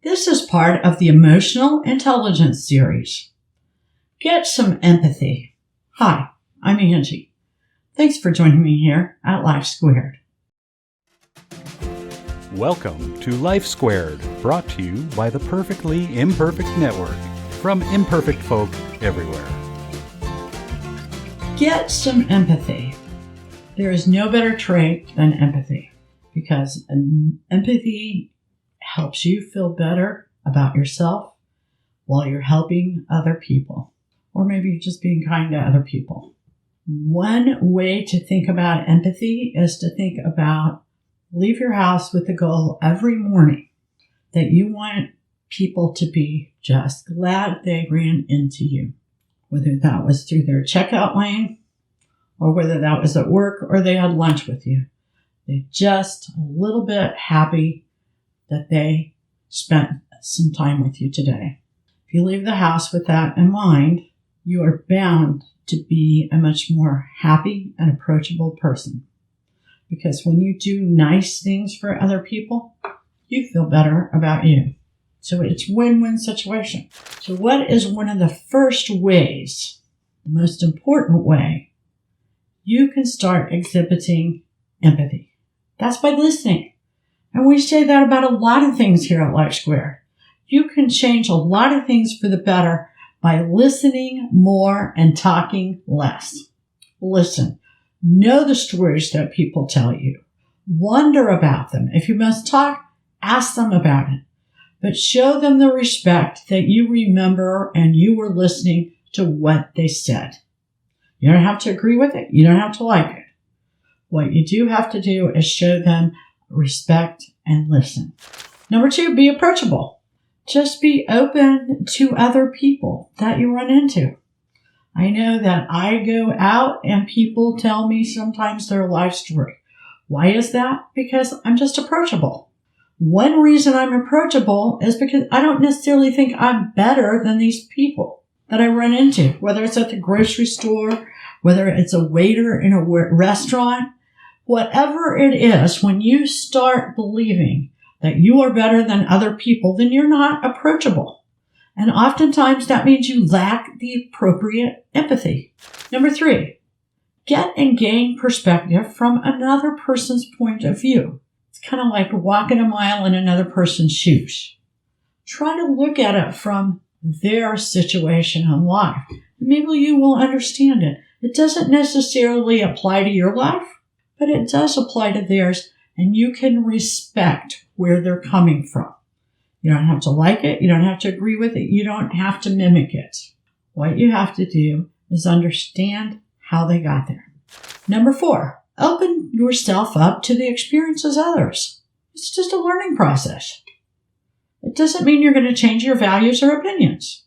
This is part of the Emotional Intelligence series. Get some empathy. Hi, I'm Angie. Thanks for joining me here at Life Squared. Welcome to Life Squared, brought to you by the Perfectly Imperfect Network, from imperfect folk everywhere. Get some empathy. There is no better trait than empathy, because empathy helps you feel better about yourself while you're helping other people, or maybe just being kind to other people. One way to think about empathy is to think about leave your house with the goal every morning that you want people to be just glad they ran into you, whether that was through their checkout lane or whether that was at work or they had lunch with you. They're just a little bit happy that they spent some time with you today. If you leave the house with that in mind, you are bound to be a much more happy and approachable person. Because when you do nice things for other people, you feel better about you. So it's a win-win situation. So what is one of the first ways, the most important way, you can start exhibiting empathy? That's by listening. And we say that about a lot of things here at Life Squared. You can change a lot of things for the better by listening more and talking less. Listen. Know the stories that people tell you. Wonder about them. If you must talk, ask them about it. But show them the respect that you remember and you were listening to what they said. You don't have to agree with it. You don't have to like it. What you do have to do is show them respect and listen. Number 2, be approachable. Just be open to other people that you run into. I know that I go out and people tell me sometimes their life story. Why is that? Because I'm just approachable. One reason I'm approachable is because I don't necessarily think I'm better than these people that I run into, whether it's at the grocery store, whether it's a waiter in a restaurant, whatever it is. When you start believing that you are better than other people, then you're not approachable. And oftentimes that means you lack the appropriate empathy. Number 3, get and gain perspective from another person's point of view. It's kind of like walking a mile in another person's shoes. Try to look at it from their situation in life. Maybe you will understand it. It doesn't necessarily apply to your life, but it does apply to theirs, and you can respect where they're coming from. You don't have to like it. You don't have to agree with it. You don't have to mimic it. What you have to do is understand how they got there. Number 4, open yourself up to the experiences of others. It's just a learning process. It doesn't mean you're going to change your values or opinions.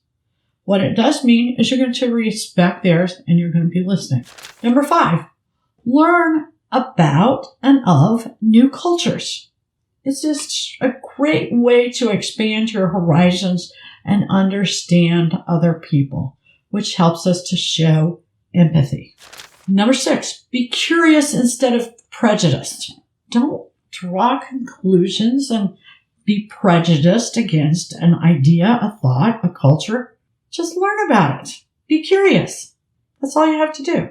What it does mean is you're going to respect theirs and you're going to be listening. Number 5, learn about and of new cultures. It's just a great way to expand your horizons and understand other people, which helps us to show empathy. Number 6, be curious instead of prejudiced. Don't draw conclusions and be prejudiced against an idea, a thought, a culture. Just learn about it. Be curious. That's all you have to do.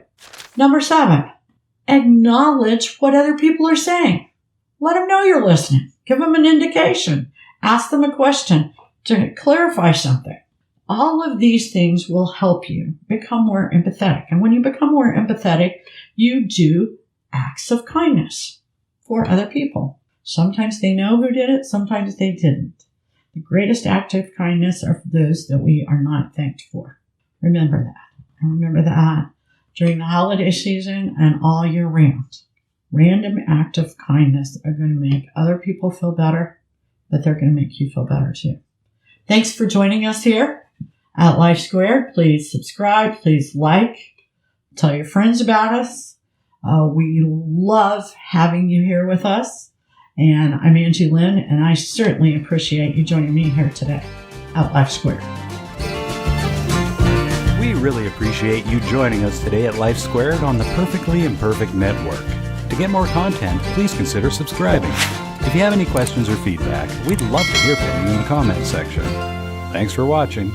Number 7, acknowledge what other people are saying. Let them know you're listening. Give them an indication. Ask them a question to clarify something. All of these things will help you become more empathetic. And when you become more empathetic, you do acts of kindness for other people. Sometimes they know who did it. Sometimes they didn't. The greatest act of kindness are those that we are not thanked for. Remember that. And remember that during the holiday season and all year round. Random acts of kindness are going to make other people feel better, but they're going to make you feel better too. Thanks for joining us here at Life Squared. Please subscribe. Please like. Tell your friends about us. We love having you here with us. And I'm Angie Lynn, and I certainly appreciate you joining me here today at Life Squared. We really appreciate you joining us today at Life Squared on the Perfectly Imperfect Network. To get more content, please consider subscribing. If you have any questions or feedback, we'd love to hear from you in the comments section. Thanks for watching.